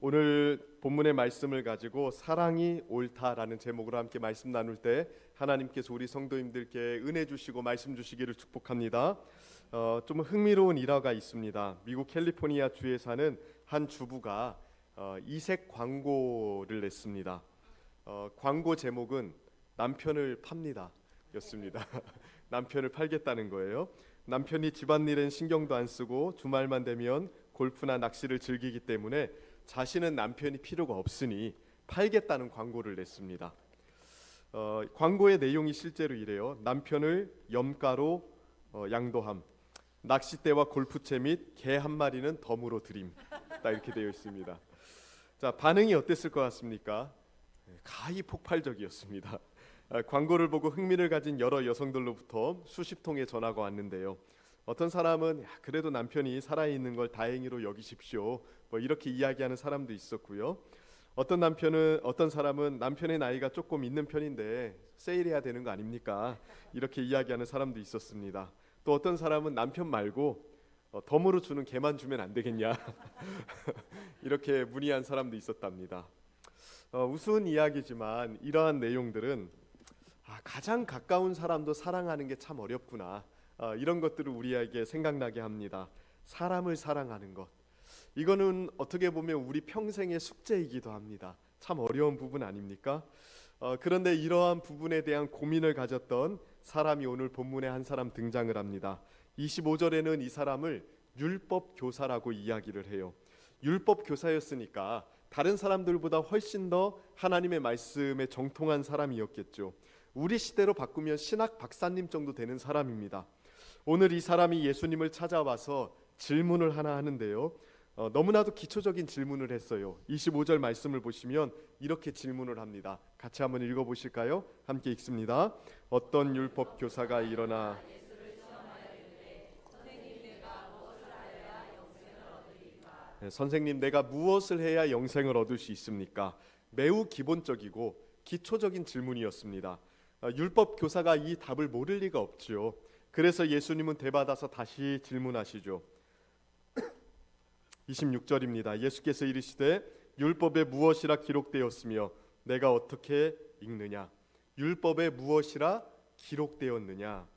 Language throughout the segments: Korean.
오늘 본문의 말씀을 가지고 사랑이 옳다라는 제목으로 함께 말씀 나눌 때 하나님께서 우리 성도님들께 은혜 주시고 말씀 주시기를 축복합니다. 좀 흥미로운 일화가 있습니다. 미국 캘리포니아 주에 사는 한 주부가 이색 광고를 냈습니다. 광고 제목은 남편을 팝니다 였습니다. 남편을 팔겠다는 거예요. 남편이 집안일엔 신경도 안 쓰고 주말만 되면 골프나 낚시를 즐기기 때문에 자신은 남편이 필요가 없으니 팔겠다는 광고를 냈습니다. 광고의 내용이 실제로 이래요. 남편을 염가로 양도함, 낚싯대와 골프채 및 개 한 마리는 덤으로 드림. 딱 이렇게 되어 있습니다. 자, 반응이 어땠을 것 같습니까? 가히 폭발적이었습니다. 광고를 보고 흥미를 가진 여러 여성들로부터 수십 통의 전화가 왔는데요. 어떤 사람은 그래도 남편이 살아있는 걸 다행히로 여기십시오, 뭐 이렇게 이야기하는 사람도 있었고요. 어떤 사람은 남편의 나이가 조금 있는 편인데 세일해야 되는 거 아닙니까? 이렇게 이야기하는 사람도 있었습니다. 또 어떤 사람은 남편 말고 덤으로 주는 개만 주면 안 되겠냐 이렇게 문의한 사람도 있었답니다. 우스운 이야기지만 이러한 내용들은 가장 가까운 사람도 사랑하는 게 참 어렵구나, 이런 것들을 우리에게 생각나게 합니다. 사람을 사랑하는 것, 이거는 어떻게 보면 우리 평생의 숙제이기도 합니다. 참 어려운 부분 아닙니까? 그런데 이러한 부분에 대한 고민을 가졌던 사람이 오늘 본문에 한 사람 등장을 합니다. 25절에는 이 사람을 율법 교사라고 이야기를 해요. 율법 교사였으니까 다른 사람들보다 훨씬 더 하나님의 말씀에 정통한 사람이었겠죠. 우리 시대로 바꾸면 신학 박사님 정도 되는 사람입니다. 오늘 이 사람이 예수님을 찾아와서 질문을 하나 하는데요. 너무나도 기초적인 질문을 했어요. 25절 말씀을 보시면 이렇게 질문을 합니다. 같이 한번 읽어보실까요? 함께 읽습니다. 어떤 율법 교사가 일어나 선생님, 내가 무엇을 해야 영생을 얻을 수 있습니까? 매우 기본적이고 기초적인 질문이었습니다. 율법 교사가 이 답을 모를 리가 없죠. 그래서 예수님은 대받아서 다시 질문하시죠. 26절입니다. 예수께서 이르시되 율법에 무엇이라 기록되었으며 내가 어떻게 읽느냐? 율법에 무엇이라 기록되었느냐?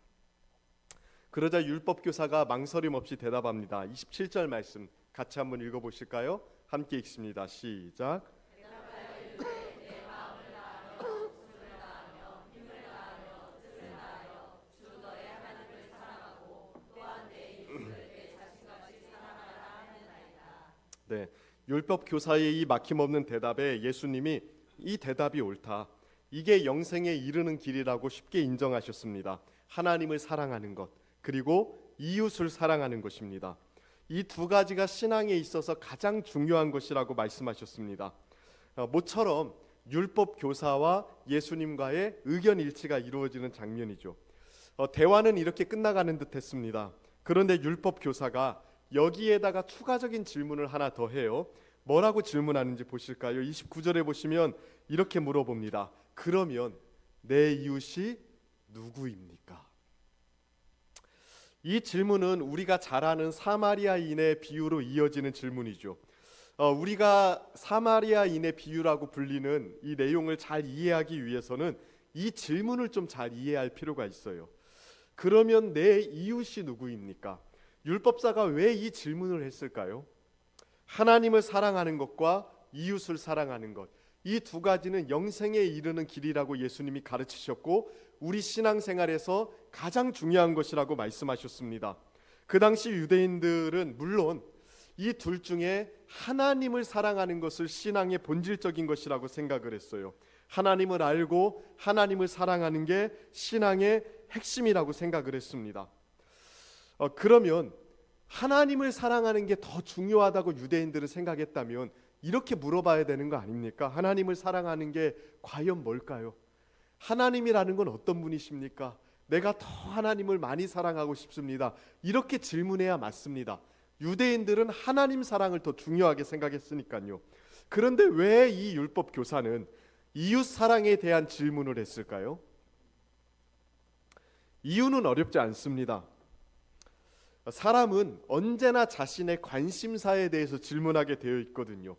그러자 율법 교사가 망설임 없이 대답합니다. 27절 말씀 같이 한번 읽어보실까요? 함께 읽습니다. 시작. 네, 율법 교사의 이 막힘없는 대답에 예수님이 이 대답이 옳다, 이게 영생에 이르는 길이라고 쉽게 인정하셨습니다. 하나님을 사랑하는 것, 그리고 이웃을 사랑하는 것입니다. 이 두 가지가 신앙에 있어서 가장 중요한 것이라고 말씀하셨습니다. 모처럼 율법 교사와 예수님과의 의견 일치가 이루어지는 장면이죠. 대화는 이렇게 끝나가는 듯 했습니다. 그런데 율법 교사가 여기에다가 추가적인 질문을 하나 더 해요. 뭐라고 질문하는지 보실까요? 29절에 보시면 이렇게 물어봅니다. 그러면 내 이웃이 누구입니까? 이 질문은 우리가 잘 아는 사마리아인의 비유로 이어지는 질문이죠. 우리가 사마리아인의 비유라고 불리는 이 내용을 잘 이해하기 위해서는 이 질문을 좀 잘 이해할 필요가 있어요. 그러면 내 이웃이 누구입니까? 율법사가 왜 이 질문을 했을까요? 하나님을 사랑하는 것과 이웃을 사랑하는 것, 이 두 가지는 영생에 이르는 길이라고 예수님이 가르치셨고 우리 신앙생활에서 가장 중요한 것이라고 말씀하셨습니다. 그 당시 유대인들은 물론 이 둘 중에 하나님을 사랑하는 것을 신앙의 본질적인 것이라고 생각을 했어요. 하나님을 알고 하나님을 사랑하는 게 신앙의 핵심이라고 생각을 했습니다. 그러면 하나님을 사랑하는 게 더 중요하다고 유대인들은 생각했다면 이렇게 물어봐야 되는 거 아닙니까? 하나님을 사랑하는 게 과연 뭘까요? 하나님이라는 건 어떤 분이십니까? 내가 더 하나님을 많이 사랑하고 싶습니다. 이렇게 질문해야 맞습니다. 유대인들은 하나님 사랑을 더 중요하게 생각했으니까요. 그런데 왜 이 율법 교사는 이웃 사랑에 대한 질문을 했을까요? 이유는 어렵지 않습니다. 사람은 언제나 자신의 관심사에 대해서 질문하게 되어 있거든요.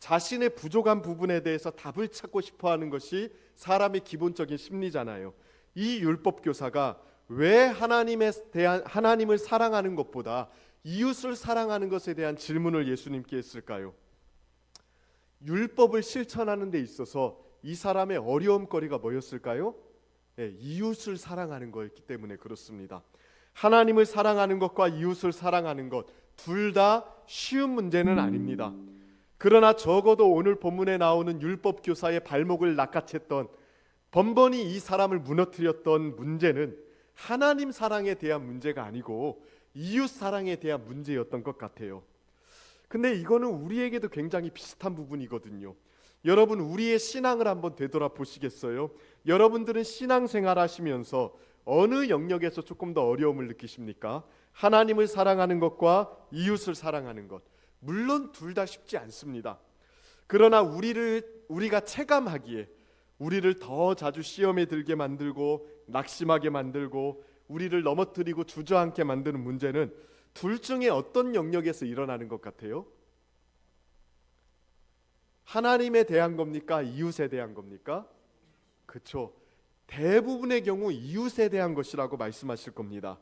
자신의 부족한 부분에 대해서 답을 찾고 싶어하는 것이 사람의 기본적인 심리잖아요. 이 율법 교사가 왜 하나님을 사랑하는 것보다 이웃을 사랑하는 것에 대한 질문을 예수님께 했을까요? 율법을 실천하는 데 있어서 이 사람의 어려움거리가 뭐였을까요? 이웃을 사랑하는 거였기 때문에 그렇습니다. 하나님을 사랑하는 것과 이웃을 사랑하는 것 둘 다 쉬운 문제는 아닙니다. 그러나 적어도 오늘 본문에 나오는 율법 교사의 발목을 낚아챘던, 번번이 이 사람을 무너뜨렸던 문제는 하나님 사랑에 대한 문제가 아니고 이웃 사랑에 대한 문제였던 것 같아요. 근데 이거는 우리에게도 굉장히 비슷한 부분이거든요. 여러분, 우리의 신앙을 한번 되돌아보시겠어요? 여러분들은 신앙생활 하시면서 어느 영역에서 조금 더 어려움을 느끼십니까? 하나님을 사랑하는 것과 이웃을 사랑하는 것, 물론 둘 다 쉽지 않습니다. 그러나 우리가 체감하기에 우리를 더 자주 시험에 들게 만들고 낙심하게 만들고 우리를 넘어뜨리고 주저앉게 만드는 문제는 둘 중에 어떤 영역에서 일어나는 것 같아요? 하나님에 대한 겁니까? 이웃에 대한 겁니까? 그렇죠. 대부분의 경우 이웃에 대한 것이라고 말씀하실 겁니다.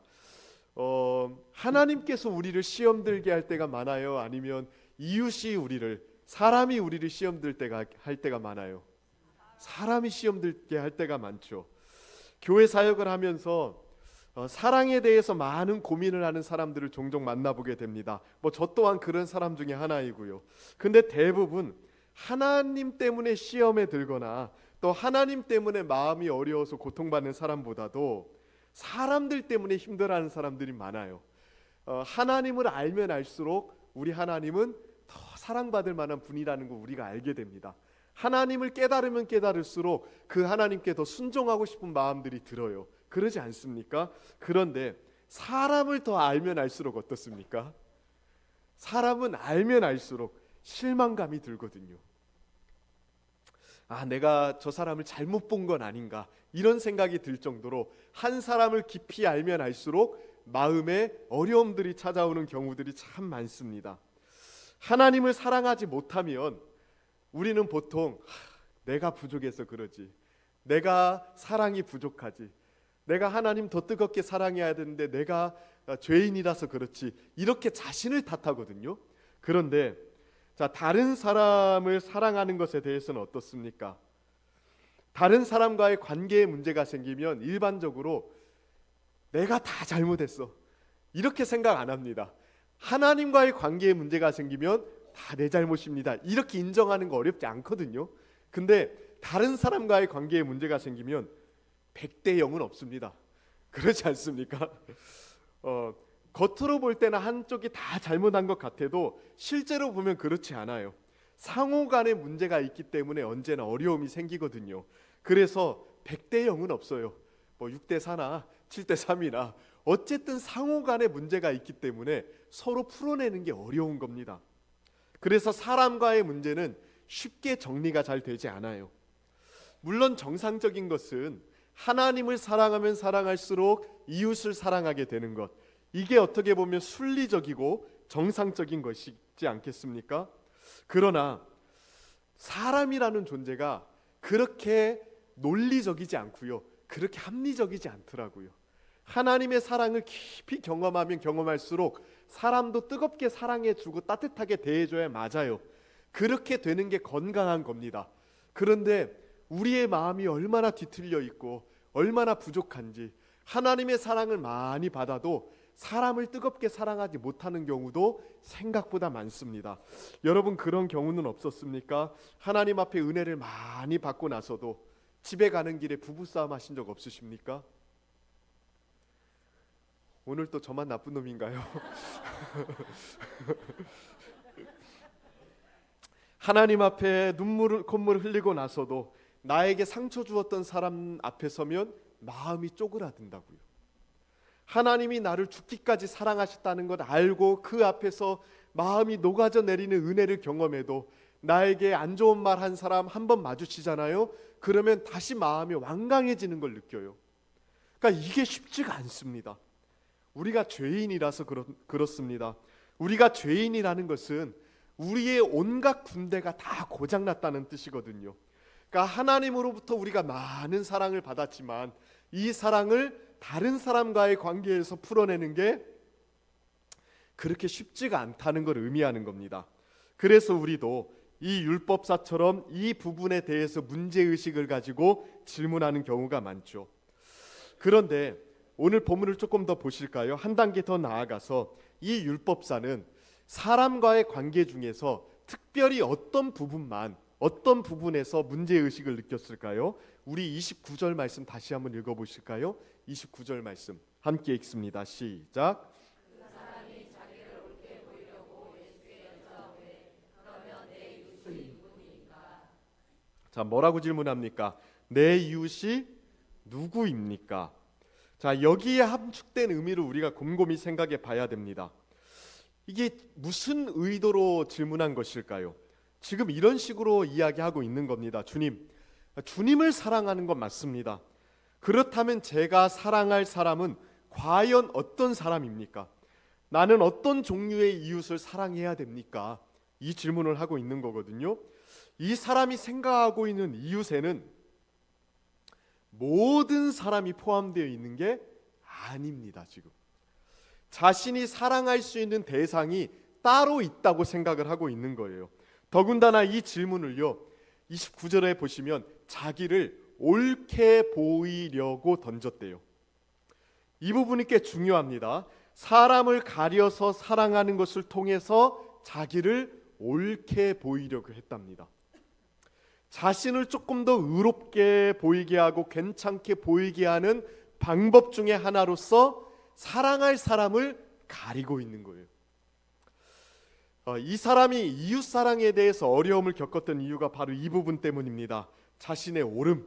하나님께서 우리를 시험 들게 할 때가 많아요? 아니면 이웃이 사람이 우리를 시험 할 때가 많아요? 사람이 시험 들게 할 때가 많죠. 교회 사역을 하면서 사랑에 대해서 많은 고민을 하는 사람들을 종종 만나보게 됩니다. 저 또한 그런 사람 중에 하나이고요. 근데 대부분 하나님 때문에 시험에 들거나 또 하나님 때문에 마음이 어려워서 고통받는 사람보다도 사람들 때문에 힘들어하는 사람들이 많아요. 하나님을 알면 알수록 우리 하나님은 더 사랑받을 만한 분이라는 거 우리가 알게 됩니다. 하나님을 깨달으면 깨달을수록 그 하나님께 더 순종하고 싶은 마음들이 들어요. 그러지 않습니까? 그런데 사람을 더 알면 알수록 어떻습니까? 사람은 알면 알수록 실망감이 들거든요. 내가 저 사람을 잘못 본 건 아닌가, 이런 생각이 들 정도로 한 사람을 깊이 알면 알수록 마음에 어려움들이 찾아오는 경우들이 참 많습니다. 하나님을 사랑하지 못하면 우리는 보통 내가 부족해서 그러지, 내가 사랑이 부족하지, 내가 하나님 더 뜨겁게 사랑해야 되는데 내가 죄인이라서 그렇지, 이렇게 자신을 탓하거든요. 그런데 다른 사람을 사랑하는 것에 대해서는 어떻습니까? 다른 사람과의 관계에 문제가 생기면 일반적으로 내가 다 잘못했어, 이렇게 생각 안 합니다. 하나님과의 관계에 문제가 생기면 다 내 잘못입니다, 이렇게 인정하는 거 어렵지 않거든요. 근데 다른 사람과의 관계에 문제가 생기면 100대 0은 없습니다. 그렇지 않습니까? 겉으로 볼 때는 한쪽이 다 잘못한 것 같아도 실제로 보면 그렇지 않아요. 상호 간에 문제가 있기 때문에 언제나 어려움이 생기거든요. 그래서 100대 0은 없어요. 6대 4나 7대 3이나 어쨌든 상호 간에 문제가 있기 때문에 서로 풀어내는 게 어려운 겁니다. 그래서 사람과의 문제는 쉽게 정리가 잘 되지 않아요. 물론 정상적인 것은 하나님을 사랑하면 사랑할수록 이웃을 사랑하게 되는 것, 이게 어떻게 보면 순리적이고 정상적인 것이지 않겠습니까? 그러나 사람이라는 존재가 그렇게 논리적이지 않고요, 그렇게 합리적이지 않더라고요. 하나님의 사랑을 깊이 경험하면 경험할수록 사람도 뜨겁게 사랑해주고 따뜻하게 대해줘야 맞아요. 그렇게 되는 게 건강한 겁니다. 그런데 우리의 마음이 얼마나 뒤틀려 있고 얼마나 부족한지, 하나님의 사랑을 많이 받아도 사람을 뜨겁게 사랑하지 못하는 경우도 생각보다 많습니다. 여러분, 그런 경우는 없었습니까? 하나님 앞에 은혜를 많이 받고 나서도 집에 가는 길에 부부싸움 하신 적 없으십니까? 오늘 또 저만 나쁜 놈인가요? 하나님 앞에 콧물 흘리고 나서도 나에게 상처 주었던 사람 앞에 서면 마음이 쪼그라든다고요. 하나님이 나를 죽기까지 사랑하셨다는 것 알고 그 앞에서 마음이 녹아져 내리는 은혜를 경험해도 나에게 안 좋은 말 한 사람 한 번 마주치잖아요. 그러면 다시 마음이 완강해지는 걸 느껴요. 그러니까 이게 쉽지가 않습니다. 우리가 죄인이라서 그렇습니다. 우리가 죄인이라는 것은 우리의 온갖 군대가 다 고장났다는 뜻이거든요. 그러니까 하나님으로부터 우리가 많은 사랑을 받았지만 이 사랑을 다른 사람과의 관계에서 풀어내는 게 그렇게 쉽지가 않다는 걸 의미하는 겁니다. 그래서 우리도 이 율법사처럼 이 부분에 대해서 문제의식을 가지고 질문하는 경우가 많죠. 그런데 오늘 본문을 조금 더 보실까요? 한 단계 더 나아가서 이 율법사는 사람과의 관계 중에서 특별히 어떤 부분에서 문제의식을 느꼈을까요? 우리 29절 말씀 다시 한번 읽어보실까요? 29절 말씀 함께 읽습니다. 시작. 자, 뭐라고 질문합니까? 내 이웃이 누구입니까? 자, 여기에 함축된 의미를 우리가 곰곰이 생각해 봐야 됩니다. 이게 무슨 의도로 질문한 것일까요? 지금 이런 식으로 이야기하고 있는 겁니다. 주님을 사랑하는 건 맞습니다. 그렇다면 제가 사랑할 사람은 과연 어떤 사람입니까? 나는 어떤 종류의 이웃을 사랑해야 됩니까? 이 질문을 하고 있는 거거든요. 이 사람이 생각하고 있는 이웃에는 모든 사람이 포함되어 있는 게 아닙니다. 지금 자신이 사랑할 수 있는 대상이 따로 있다고 생각을 하고 있는 거예요. 더군다나 이 질문을요 29절에 보시면 자기를 옳게 보이려고 던졌대요. 이 부분이 꽤 중요합니다. 사람을 가려서 사랑하는 것을 통해서 자기를 옳게 보이려고 했답니다. 자신을 조금 더 의롭게 보이게 하고 괜찮게 보이게 하는 방법 중에 하나로서 사랑할 사람을 가리고 있는 거예요. 이 사람이 이웃 사랑에 대해서 어려움을 겪었던 이유가 바로 이 부분 때문입니다. 자신의 옳음,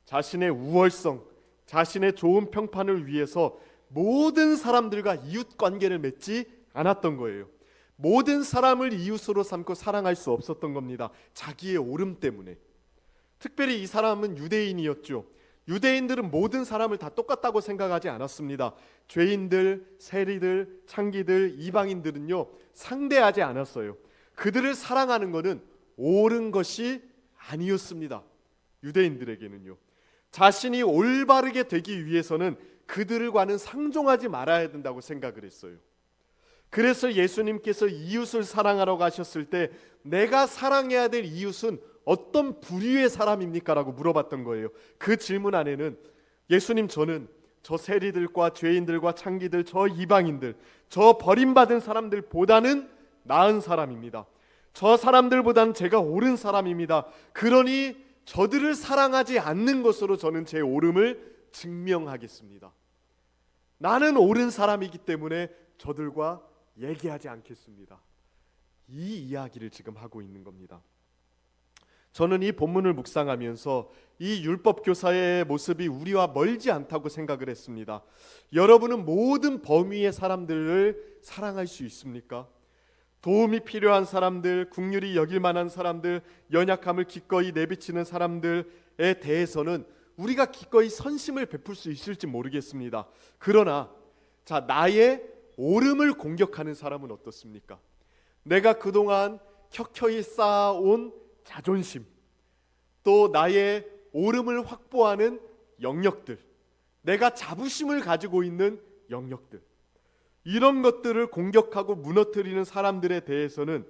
자신의 우월성, 자신의 좋은 평판을 위해서 모든 사람들과 이웃 관계를 맺지 않았던 거예요. 모든 사람을 이웃으로 삼고 사랑할 수 없었던 겁니다. 자기의 옳음 때문에. 특별히 이 사람은 유대인이었죠. 유대인들은 모든 사람을 다 똑같다고 생각하지 않았습니다. 죄인들, 세리들, 창기들, 이방인들은요 상대하지 않았어요. 그들을 사랑하는 것은 옳은 것이 아니었습니다. 유대인들에게는요. 자신이 올바르게 되기 위해서는 그들과는 상종하지 말아야 된다고 생각을 했어요. 그래서 예수님께서 이웃을 사랑하라고 하셨을 때 내가 사랑해야 될 이웃은 어떤 부류의 사람입니까? 라고 물어봤던 거예요. 그 질문 안에는 예수님, 저는 저 세리들과 죄인들과 창기들, 저 이방인들, 저 버림받은 사람들보다는 나은 사람입니다. 저 사람들보다는 제가 옳은 사람입니다. 그러니 저들을 사랑하지 않는 것으로 저는 제 옳음을 증명하겠습니다. 나는 옳은 사람이기 때문에 저들과 얘기하지 않겠습니다. 이 이야기를 지금 하고 있는 겁니다. 저는 이 본문을 묵상하면서 이 율법 교사의 모습이 우리와 멀지 않다고 생각을 했습니다. 여러분은 모든 범위의 사람들을 사랑할 수 있습니까? 도움이 필요한 사람들, 긍휼히 여길 만한 사람들, 연약함을 기꺼이 내비치는 사람들에 대해서는 우리가 기꺼이 선심을 베풀 수 있을지 모르겠습니다. 그러나 나의 옳음을 공격하는 사람은 어떻습니까? 내가 그동안 켜켜이 쌓아온 자존심, 또 나의 옳음을 확보하는 영역들, 내가 자부심을 가지고 있는 영역들, 이런 것들을 공격하고 무너뜨리는 사람들에 대해서는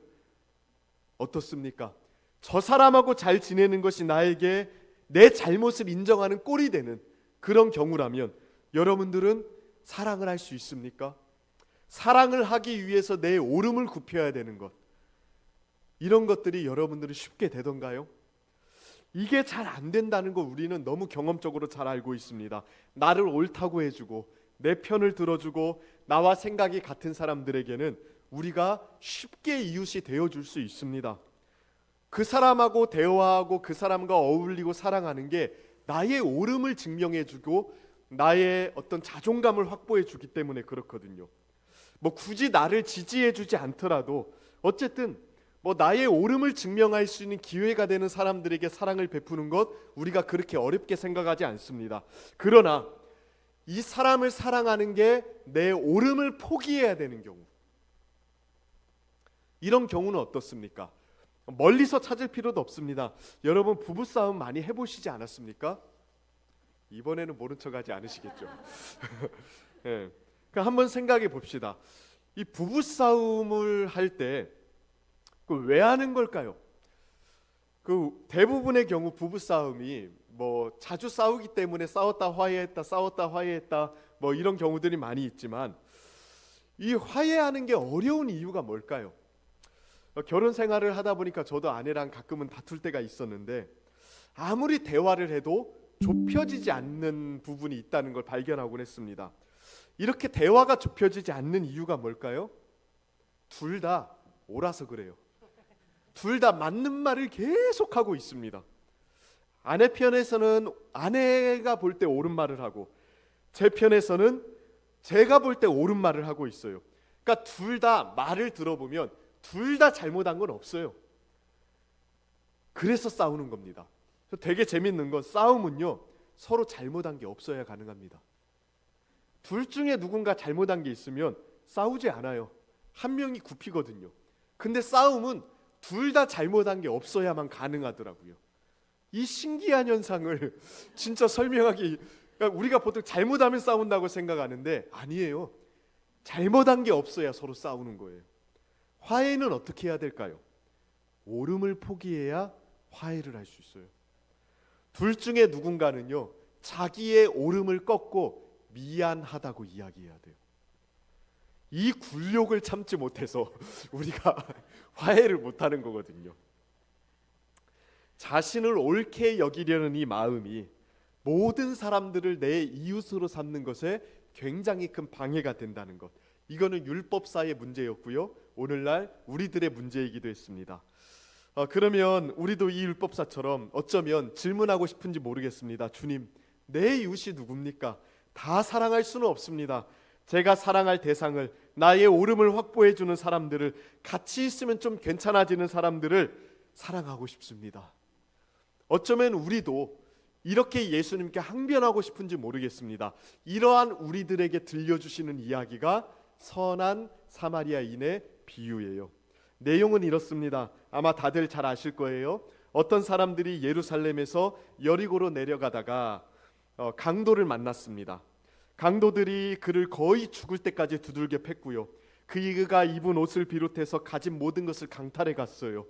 어떻습니까? 저 사람하고 잘 지내는 것이 나에게 내 잘못을 인정하는 꼴이 되는 그런 경우라면 여러분들은 사랑을 할 수 있습니까? 사랑을 하기 위해서 내 옳음을 굽혀야 되는 것, 이런 것들이 여러분들은 쉽게 되던가요? 이게 잘 안 된다는 거 우리는 너무 경험적으로 잘 알고 있습니다. 나를 옳다고 해주고 내 편을 들어주고 나와 생각이 같은 사람들에게는 우리가 쉽게 이웃이 되어줄 수 있습니다. 그 사람하고 대화하고 그 사람과 어울리고 사랑하는 게 나의 옳음을 증명해주고 나의 어떤 자존감을 확보해주기 때문에 그렇거든요. 굳이 나를 지지해주지 않더라도 어쨌든 나의 옳음을 증명할 수 있는 기회가 되는 사람들에게 사랑을 베푸는 것, 우리가 그렇게 어렵게 생각하지 않습니다. 그러나 이 사람을 사랑하는 게 내 옳음을 포기해야 되는 경우, 이런 경우는 어떻습니까? 멀리서 찾을 필요도 없습니다. 여러분 부부싸움 많이 해보시지 않았습니까? 이번에는 모른 척하지 않으시겠죠? 예. 그러니까 한번 생각해 봅시다. 이 부부싸움을 할 때 왜 하는 걸까요? 그 대부분의 경우 부부싸움이 뭐 자주 싸우기 때문에 싸웠다 화해했다 싸웠다 화해했다 뭐 이런 경우들이 많이 있지만, 이 화해하는 게 어려운 이유가 뭘까요? 결혼 생활을 하다 보니까 저도 아내랑 가끔은 다툴 때가 있었는데, 아무리 대화를 해도 좁혀지지 않는 부분이 있다는 걸 발견하곤 했습니다. 이렇게 대화가 좁혀지지 않는 이유가 뭘까요? 둘 다 옳아서 그래요. 둘 다 맞는 말을 계속하고 있습니다. 아내 편에서는 아내가 볼 때 옳은 말을 하고, 제 편에서는 제가 볼 때 옳은 말을 하고 있어요. 그러니까 둘 다 말을 들어보면 둘 다 잘못한 건 없어요. 그래서 싸우는 겁니다. 되게 재밌는 건 싸움은요, 서로 잘못한 게 없어야 가능합니다. 둘 중에 누군가 잘못한 게 있으면 싸우지 않아요. 한 명이 굽히거든요. 근데 싸움은 둘 다 잘못한 게 없어야만 가능하더라고요. 이 신기한 현상을 진짜 설명하기, 그러니까 우리가 보통 잘못하면 싸운다고 생각하는데 아니에요. 잘못한 게 없어야 서로 싸우는 거예요. 화해는 어떻게 해야 될까요? 옳음을 포기해야 화해를 할 수 있어요. 둘 중에 누군가는요, 자기의 옳음을 꺾고 미안하다고 이야기해야 돼요. 이 굴욕을 참지 못해서 우리가 화해를 못하는 거거든요. 자신을 옳게 여기려는 이 마음이 모든 사람들을 내 이웃으로 삼는 것에 굉장히 큰 방해가 된다는 것, 이거는 율법사의 문제였고요, 오늘날 우리들의 문제이기도 했습니다. 그러면 우리도 이 율법사처럼 어쩌면 질문하고 싶은지 모르겠습니다. 주님, 내 이웃이 누굽니까? 다 사랑할 수는 없습니다. 제가 사랑할 대상을, 나의 옳음을 확보해 주는 사람들을, 같이 있으면 좀 괜찮아지는 사람들을 사랑하고 싶습니다. 어쩌면 우리도 이렇게 예수님께 항변하고 싶은지 모르겠습니다. 이러한 우리들에게 들려주시는 이야기가 선한 사마리아인의 비유예요. 내용은 이렇습니다. 아마 다들 잘 아실 거예요. 어떤 사람들이 예루살렘에서 여리고로 내려가다가 강도를 만났습니다. 강도들이 그를 거의 죽을 때까지 두들겨 팼고요, 그가 입은 옷을 비롯해서 가진 모든 것을 강탈해 갔어요.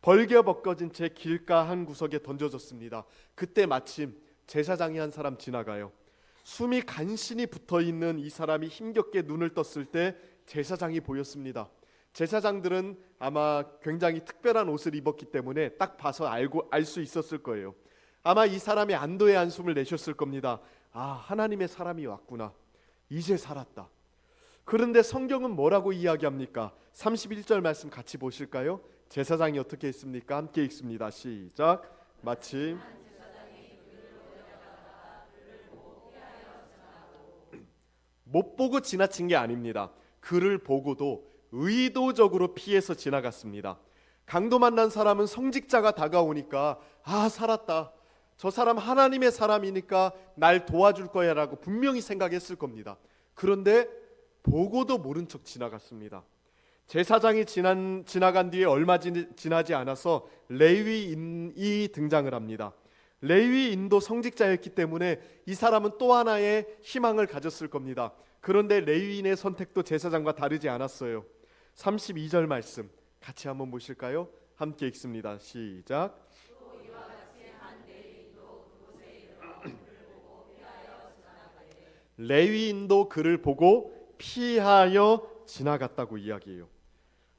벌겨 벗겨진 채 길가 한 구석에 던져졌습니다. 그때 마침 제사장이 한 사람 지나가요. 숨이 간신히 붙어있는 이 사람이 힘겹게 눈을 떴을 때 제사장이 보였습니다. 제사장들은 아마 굉장히 특별한 옷을 입었기 때문에 딱 봐서 알 수 있었을 거예요. 아마 이 사람이 안도의 한숨을 내셨을 겁니다. 아, 하나님의 사람이 왔구나. 이제 살았다. 그런데 성경은 뭐라고 이야기합니까? 31절 말씀 같이 보실까요? 제사장이 어떻게 했습니까? 함께 읽습니다. 시작. 마침 못 보고 지나친 게 아닙니다. 그를 보고도 의도적으로 피해서 지나갔습니다. 강도 만난 사람은 성직자가 다가오니까 아, 살았다, 저 사람 하나님의 사람이니까 날 도와줄 거야 라고 분명히 생각했을 겁니다. 그런데 보고도 모른 척 지나갔습니다. 제사장이 지나간 뒤에 얼마 지나지 않아서 레위인이 등장을 합니다. 레위인도 성직자였기 때문에 이 사람은 또 하나의 희망을 가졌을 겁니다. 그런데 레위인의 선택도 제사장과 다르지 않았어요. 32절 말씀 같이 한번 보실까요? 함께 읽습니다. 시작. 레위인도 그를 보고 피하여 지나갔다고 이야기해요.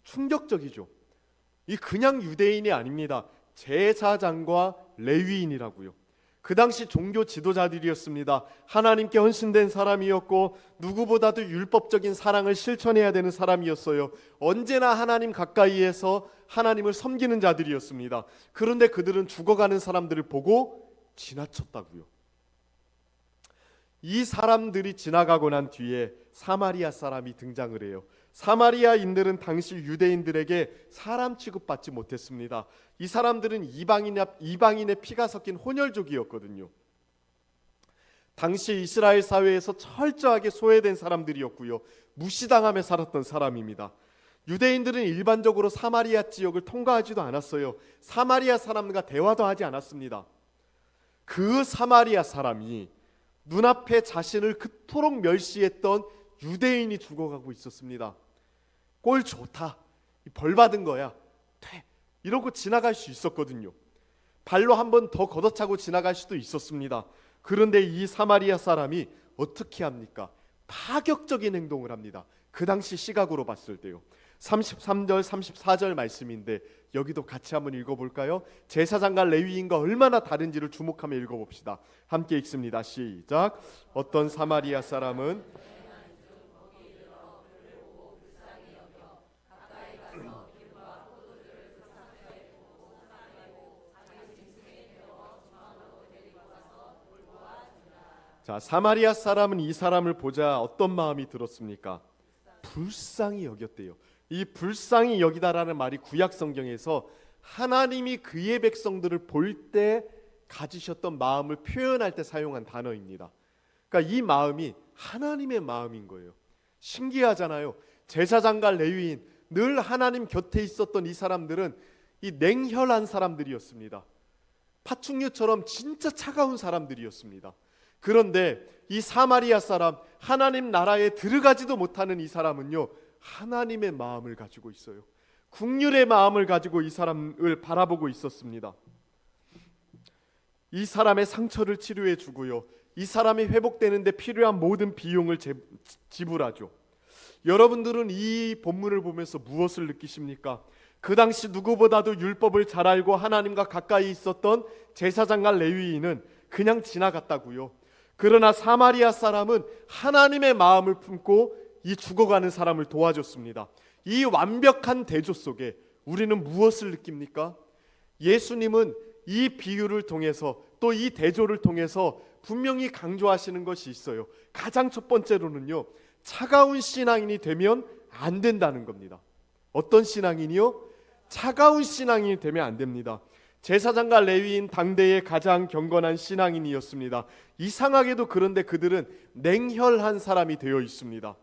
충격적이죠. 이 그냥 유대인이 아닙니다. 제사장과 레위인이라고요. 그 당시 종교 지도자들이었습니다. 하나님께 헌신된 사람이었고 누구보다도 율법적인 사랑을 실천해야 되는 사람이었어요. 언제나 하나님 가까이에서 하나님을 섬기는 자들이었습니다. 그런데 그들은 죽어가는 사람들을 보고 지나쳤다고요. 이 사람들이 지나가고 난 뒤에 사마리아 사람이 등장을 해요. 사마리아인들은 당시 유대인들에게 사람 취급받지 못했습니다. 이 사람들은 이방인의 피가 섞인 혼혈족이었거든요. 당시 이스라엘 사회에서 철저하게 소외된 사람들이었고요, 무시당하며 살았던 사람입니다. 유대인들은 일반적으로 사마리아 지역을 통과하지도 않았어요. 사마리아 사람과 대화도 하지 않았습니다. 그 사마리아 사람이 눈앞에 자신을 그토록 멸시했던 유대인이 죽어가고 있었습니다. 꼴 좋다, 벌 받은 거야, 돼, 이러고 지나갈 수 있었거든요. 발로 한 번 더 걷어차고 지나갈 수도 있었습니다. 그런데 이 사마리아 사람이 어떻게 합니까? 파격적인 행동을 합니다. 그 당시 시각으로 봤을 때요. 33절 34절 말씀인데 여기도 같이 한번 읽어볼까요? 제사장과 레위인과 얼마나 다른지를 주목하며 읽어봅시다. 함께 읽습니다. 시작. 어떤 사마리아 사람은 자, 사마리아 사람은 이 사람을 보자 어떤 마음이 들었습니까? 불쌍히 여겼대요. 이 불쌍히 여기다라는 말이 구약 성경에서 하나님이 그의 백성들을 볼 때 가지셨던 마음을 표현할 때 사용한 단어입니다. 그러니까 이 마음이 하나님의 마음인 거예요. 신기하잖아요. 제사장과 레위인, 늘 하나님 곁에 있었던 이 사람들은 이 냉혈한 사람들이었습니다. 파충류처럼 진짜 차가운 사람들이었습니다. 그런데 이 사마리아 사람, 하나님 나라에 들어가지도 못하는 이 사람은요, 하나님의 마음을 가지고 있어요. 긍휼의 마음을 가지고 이 사람을 바라보고 있었습니다. 이 사람의 상처를 치료해 주고요, 이 사람이 회복되는데 필요한 모든 비용을 지불하죠. 여러분들은 이 본문을 보면서 무엇을 느끼십니까? 그 당시 누구보다도 율법을 잘 알고 하나님과 가까이 있었던 제사장과 레위인은 그냥 지나갔다고요. 그러나 사마리아 사람은 하나님의 마음을 품고 이 죽어가는 사람을 도와줬습니다. 이 완벽한 대조 속에 우리는 무엇을 느낍니까? 예수님은 이 비유를 통해서 또 이 대조를 통해서 분명히 강조하시는 것이 있어요. 가장 첫 번째로는요, 차가운 신앙인이 되면 안 된다는 겁니다. 어떤 신앙인이요? 차가운 신앙인이 되면 안 됩니다. 제사장과 레위인 당대의 가장 경건한 신앙인이었습니다. 이상하게도 그런데 그들은 냉혈한 사람이 되어 있습니다.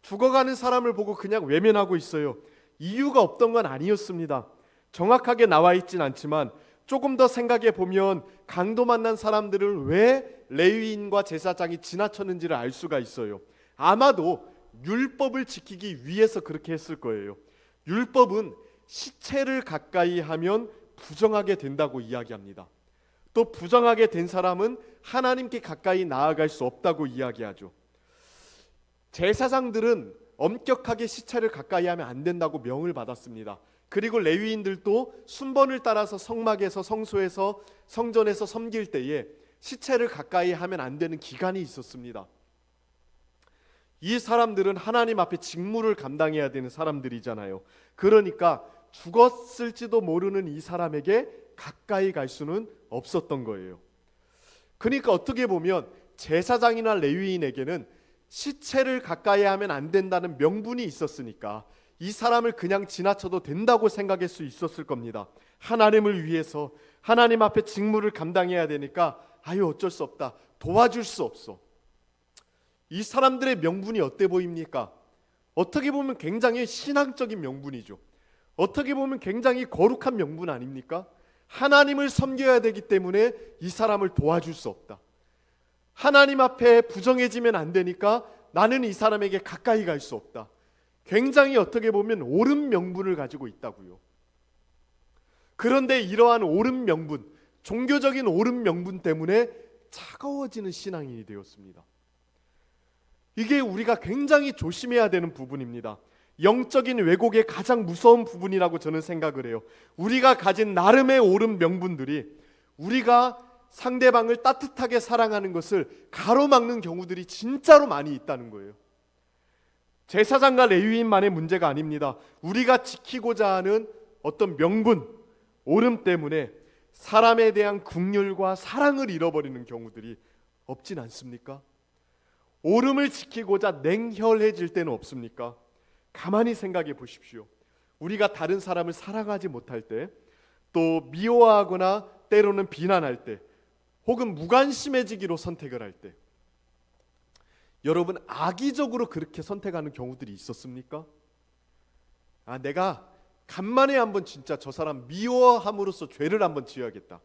죽어가는 사람을 보고 그냥 외면하고 있어요. 이유가 없던 건 아니었습니다. 정확하게 나와 있진 않지만 조금 더 생각해 보면 강도 만난 사람들을 왜 레위인과 제사장이 지나쳤는지를 알 수가 있어요. 아마도 율법을 지키기 위해서 그렇게 했을 거예요. 율법은 시체를 가까이 하면 부정하게 된다고 이야기합니다. 또 부정하게 된 사람은 하나님께 가까이 나아갈 수 없다고 이야기하죠. 제사장들은 엄격하게 시체를 가까이 하면 안 된다고 명을 받았습니다. 그리고 레위인들도 순번을 따라서 성막에서 성소에서 성전에서 섬길 때에 시체를 가까이 하면 안 되는 기간이 있었습니다. 이 사람들은 하나님 앞에 직무를 감당해야 되는 사람들이잖아요. 그러니까 죽었을지도 모르는 이 사람에게 가까이 갈 수는 없었던 거예요. 그러니까 어떻게 보면 제사장이나 레위인에게는 시체를 가까이 하면 안 된다는 명분이 있었으니까 이 사람을 그냥 지나쳐도 된다고 생각할 수 있었을 겁니다. 하나님을 위해서 하나님 앞에 직무를 감당해야 되니까 어쩔 수 없다, 도와줄 수 없어. 이 사람들의 명분이 어때 보입니까? 어떻게 보면 굉장히 신앙적인 명분이죠. 어떻게 보면 굉장히 거룩한 명분 아닙니까? 하나님을 섬겨야 되기 때문에 이 사람을 도와줄 수 없다. 하나님 앞에 부정해지면 안 되니까 나는 이 사람에게 가까이 갈 수 없다. 굉장히 어떻게 보면 옳은 명분을 가지고 있다고요. 그런데 이러한 옳은 명분, 종교적인 옳은 명분 때문에 차가워지는 신앙인이 되었습니다. 이게 우리가 굉장히 조심해야 되는 부분입니다. 영적인 왜곡의 가장 무서운 부분이라고 저는 생각을 해요. 우리가 가진 나름의 옳은 명분들이 우리가 상대방을 따뜻하게 사랑하는 것을 가로막는 경우들이 진짜로 많이 있다는 거예요. 제사장과 레위인만의 문제가 아닙니다. 우리가 지키고자 하는 어떤 명분, 옳음 때문에 사람에 대한 긍휼과 사랑을 잃어버리는 경우들이 없진 않습니까? 옳음을 지키고자 냉혈해질 때는 없습니까? 가만히 생각해 보십시오. 우리가 다른 사람을 사랑하지 못할 때, 또 미워하거나 때로는 비난할 때, 혹은 무관심해지기로 선택을 할 때, 여러분 악의적으로 그렇게 선택하는 경우들이 있었습니까? 내가 간만에 한번 진짜 저 사람 미워함으로써 죄를 한번 지어야겠다.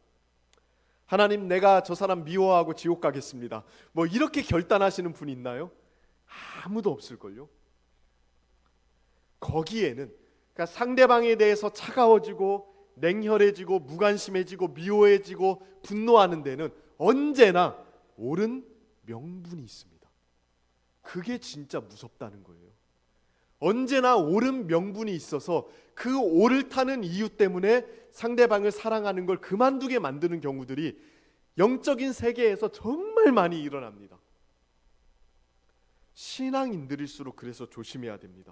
하나님, 내가 저 사람 미워하고 지옥 가겠습니다. 뭐 이렇게 결단하시는 분이 있나요? 아무도 없을걸요. 거기에는 그러니까 상대방에 대해서 차가워지고 냉혈해지고 무관심해지고 미워해지고 분노하는 데는 언제나 옳은 명분이 있습니다. 그게 진짜 무섭다는 거예요. 언제나 옳은 명분이 있어서 그 옳다는 이유 때문에 상대방을 사랑하는 걸 그만두게 만드는 경우들이 영적인 세계에서 정말 많이 일어납니다. 신앙인들일수록 그래서 조심해야 됩니다.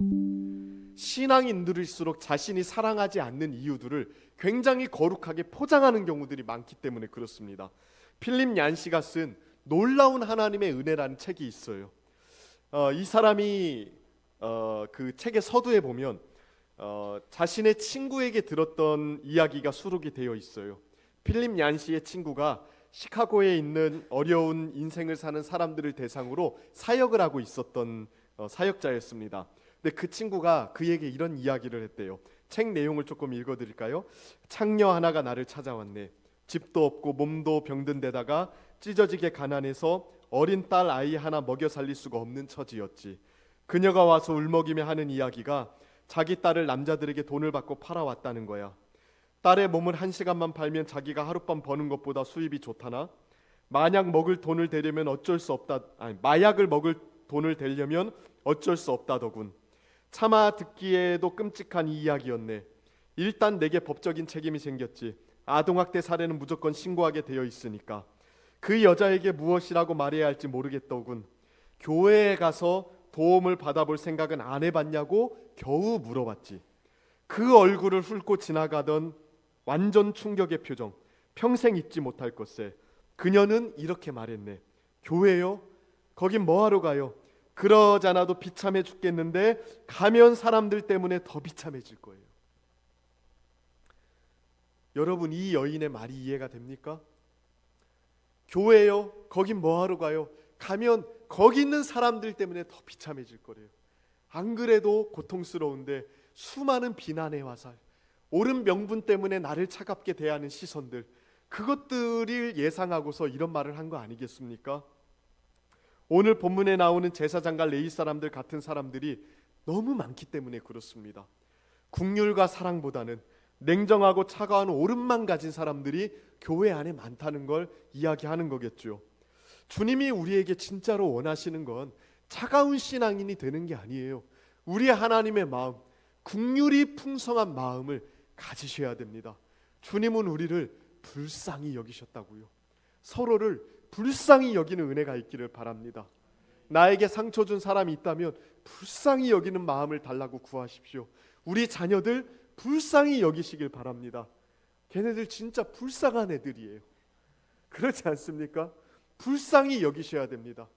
신앙인들일수록 자신이 사랑하지 않는 이유들을 굉장히 거룩하게 포장하는 경우들이 많기 때문에 그렇습니다. 필립 얀시가 쓴 놀라운 하나님의 은혜라는 책이 있어요. 이 사람이 그 책의 서두에 보면 자신의 친구에게 들었던 이야기가 수록이 되어 있어요. 필립 얀시의 친구가 시카고에 있는 어려운 인생을 사는 사람들을 대상으로 사역을 하고 있었던 사역자였습니다. 근데 그 친구가 그에게 이런 이야기를 했대요. 책 내용을 조금 읽어드릴까요? 창녀 하나가 나를 찾아왔네. 집도 없고 몸도 병든 데다가 찢어지게 가난해서 어린 딸 아이 하나 먹여 살릴 수가 없는 처지였지. 그녀가 와서 울먹이며 하는 이야기가 자기 딸을 남자들에게 돈을 받고 팔아왔다는 거야. 딸의 몸을 1시간만 팔면 자기가 하룻밤 버는 것보다 수입이 좋다나? 마약을 먹을 돈을 대려면 어쩔 수 없다더군. 차마 듣기에도 끔찍한 이 이야기였네. 일단 내게 법적인 책임이 생겼지. 아동학대 사례는 무조건 신고하게 되어 있으니까. 그 여자에게 무엇이라고 말해야 할지 모르겠더군. 교회에 가서 도움을 받아볼 생각은 안 해봤냐고 겨우 물어봤지. 그 얼굴을 훑고 지나가던 완전 충격의 표정, 평생 잊지 못할 것에. 그녀는 이렇게 말했네. 교회요? 거긴 뭐하러 가요? 그러잖아도 비참해 죽겠는데 가면 사람들 때문에 더 비참해질 거예요. 여러분, 이 여인의 말이 이해가 됩니까? 교회요? 거긴 뭐하러 가요? 가면 거기 있는 사람들 때문에 더 비참해질 거래요. 안 그래도 고통스러운데 수많은 비난의 화살, 옳은 명분 때문에 나를 차갑게 대하는 시선들, 그것들을 예상하고서 이런 말을 한 거 아니겠습니까? 오늘 본문에 나오는 제사장과 레위 사람들 같은 사람들이 너무 많기 때문에 그렇습니다. 긍휼과 사랑보다는 냉정하고 차가운 오름만 가진 사람들이 교회 안에 많다는 걸 이야기하는 거겠죠. 주님이 우리에게 진짜로 원하시는 건 차가운 신앙인이 되는 게 아니에요. 우리 하나님의 마음, 긍휼이 풍성한 마음을 가지셔야 됩니다. 주님은 우리를 불쌍히 여기셨다고요. 서로를 불쌍히 여기는 은혜가 있기를 바랍니다. 나에게 상처 준 사람이 있다면 불쌍히 여기는 마음을 달라고 구하십시오. 우리 자녀들 불쌍히 여기시길 바랍니다. 걔네들 진짜 불쌍한 애들이에요. 그렇지 않습니까? 불쌍히 여기셔야 됩니다.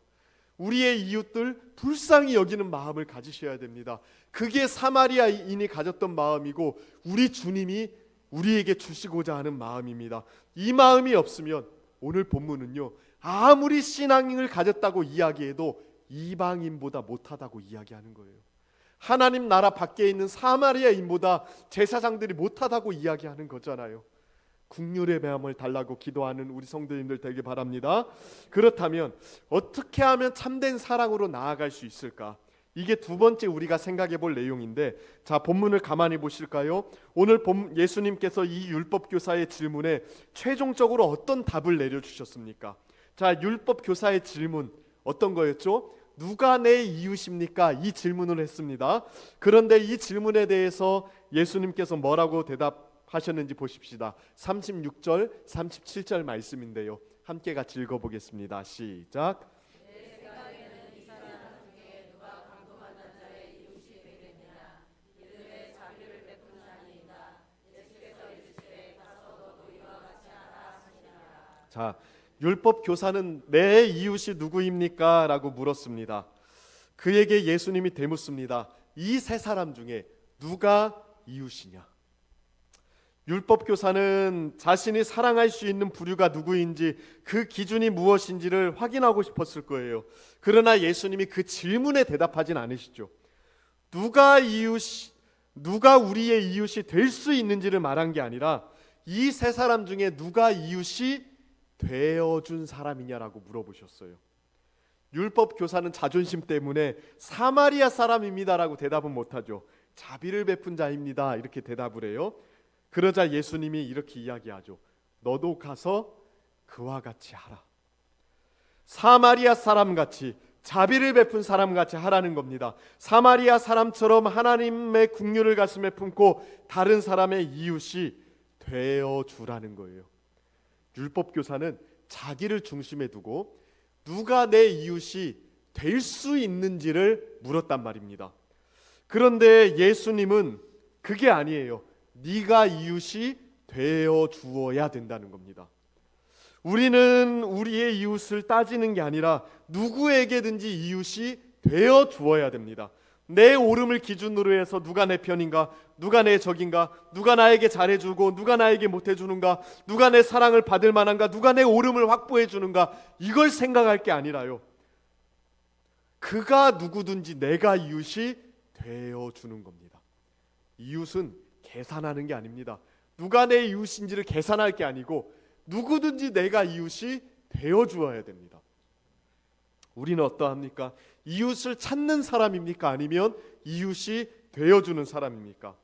우리의 이웃들 불쌍히 여기는 마음을 가지셔야 됩니다. 그게 사마리아인이 가졌던 마음이고 우리 주님이 우리에게 주시고자 하는 마음입니다. 이 마음이 없으면 오늘 본문은요, 아무리 신앙을 가졌다고 이야기해도 이방인보다 못하다고 이야기하는 거예요. 하나님 나라 밖에 있는 사마리아인보다 제사장들이 못하다고 이야기하는 거잖아요. 긍휼의 마음을 달라고 기도하는 우리 성도님들 되길 바랍니다. 그렇다면 어떻게 하면 참된 사랑으로 나아갈 수 있을까? 이게 두 번째 우리가 생각해 볼 내용인데, 자, 본문을 가만히 보실까요? 오늘 예수님께서 이 율법 교사의 질문에 최종적으로 어떤 답을 내려주셨습니까? 자, 율법 교사의 질문 어떤 거였죠? 누가 내 이웃입니까? 이 질문을 했습니다. 그런데 이 질문에 대해서 예수님께서 뭐라고 대답하셨는지 보십시다. 36절, 37절 말씀인데요. 함께 같이 읽어보겠습니다. 시작. 자, 율법 교사는 내 이웃이 누구입니까? 라고 물었습니다. 그에게 예수님이 되묻습니다. 이 세 사람 중에 누가 이웃이냐? 율법 교사는 자신이 사랑할 수 있는 부류가 누구인지, 그 기준이 무엇인지를 확인하고 싶었을 거예요. 그러나 예수님이 그 질문에 대답하진 않으시죠. 누가 누가 우리의 이웃이 될 수 있는지를 말한 게 아니라 이 세 사람 중에 누가 이웃이 되어준 사람이냐라고 물어보셨어요. 율법 교사는 자존심 때문에 사마리아 사람입니다라고 대답은 못하죠. 자비를 베푼 자입니다 이렇게 대답을 해요. 그러자 예수님이 이렇게 이야기하죠. 너도 가서 그와 같이 하라. 사마리아 사람같이 자비를 베푼 사람같이 하라는 겁니다. 사마리아 사람처럼 하나님의 긍휼을 가슴에 품고 다른 사람의 이웃이 되어주라는 거예요. 율법 교사는 자기를 중심에 두고 누가 내 이웃이 될 수 있는지를 물었단 말입니다. 그런데 예수님은 그게 아니에요. 네가 이웃이 되어 주어야 된다는 겁니다. 우리는 우리의 이웃을 따지는 게 아니라 누구에게든지 이웃이 되어 주어야 됩니다. 내 옳음을 기준으로 해서 누가 내 편인가, 누가 내 적인가, 누가 나에게 잘해주고 누가 나에게 못해주는가, 누가 내 사랑을 받을 만한가, 누가 내 옳음을 확보해 주는가, 이걸 생각할 게 아니라요, 그가 누구든지 내가 이웃이 되어 주는 겁니다. 이웃은 계산하는 게 아닙니다. 누가 내 이웃인지를 계산할 게 아니고 누구든지 내가 이웃이 되어 주어야 됩니다. 우리는 어떠합니까? 이웃을 찾는 사람입니까? 아니면 이웃이 되어주는 사람입니까?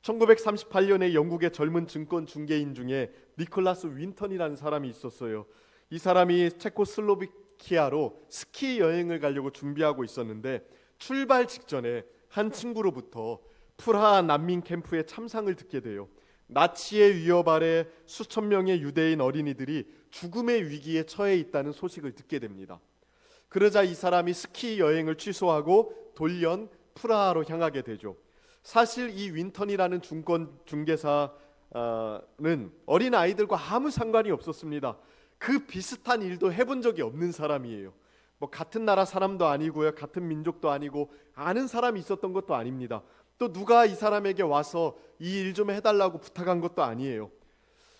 1938년에 영국의 젊은 증권 중개인 중에 니콜라스 윈턴이라는 사람이 있었어요. 이 사람이 체코슬로바키아로 스키 여행을 가려고 준비하고 있었는데 출발 직전에 한 친구로부터 프라하 난민 캠프의 참상을 듣게 돼요. 나치의 위협 아래 수천 명의 유대인 어린이들이 죽음의 위기에 처해 있다는 소식을 듣게 됩니다. 그러자 이 사람이 스키 여행을 취소하고 돌연 프라하로 향하게 되죠. 사실 이 윈턴이라는 중권 중개사는 어린 아이들과 아무 상관이 없었습니다. 그 비슷한 일도 해본 적이 없는 사람이에요. 뭐 같은 나라 사람도 아니고요, 같은 민족도 아니고 아는 사람이 있었던 것도 아닙니다. 또 누가 이 사람에게 와서 이 일 좀 해달라고 부탁한 것도 아니에요.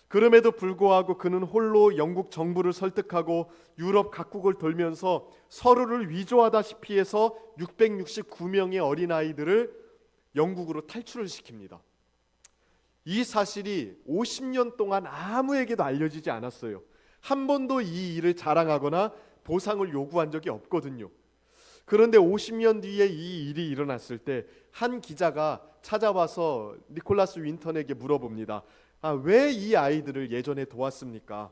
그럼에도 불구하고 그는 홀로 영국 정부를 설득하고 유럽 각국을 돌면서 서로를 위조하다시피 해서 669명의 어린아이들을 영국으로 탈출을 시킵니다. 이 사실이 50년 동안 아무에게도 알려지지 않았어요. 한 번도 이 일을 자랑하거나 보상을 요구한 적이 없거든요. 그런데 50년 뒤에 이 일이 일어났을 때 한 기자가 찾아와서 니콜라스 윈턴에게 물어봅니다. 왜 이 아이들을 예전에 도왔습니까?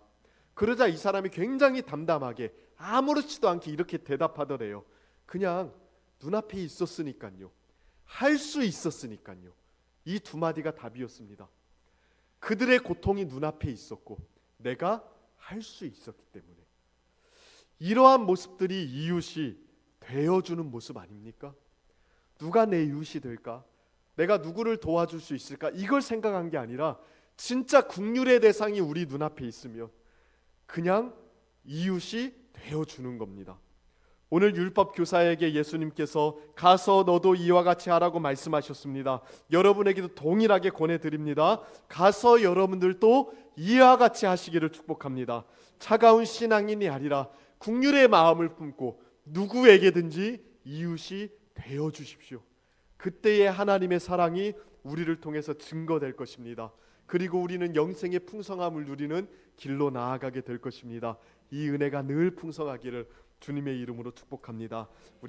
그러자 이 사람이 굉장히 담담하게 아무렇지도 않게 이렇게 대답하더래요. 그냥 눈앞에 있었으니까요. 할 수 있었으니까요. 이 두 마디가 답이었습니다. 그들의 고통이 눈앞에 있었고 내가 할 수 있었기 때문에. 이러한 모습들이 이웃이 되어주는 모습 아닙니까? 누가 내 이웃이 될까? 내가 누구를 도와줄 수 있을까? 이걸 생각한 게 아니라 진짜 긍휼의 대상이 우리 눈앞에 있으면 그냥 이웃이 되어주는 겁니다. 오늘 율법 교사에게 예수님께서 가서 너도 이와 같이 하라고 말씀하셨습니다. 여러분에게도 동일하게 권해드립니다. 가서 여러분들도 이와 같이 하시기를 축복합니다. 차가운 신앙인이 아니라 긍휼의 마음을 품고 누구에게든지 이웃이 되어 주십시오. 그때의 하나님의 사랑이 우리를 통해서 증거될 것입니다. 그리고 우리는 영생의 풍성함을 누리는 길로 나아가게 될 것입니다. 이 은혜가 늘 풍성하기를 주님의 이름으로 축복합니다. 우리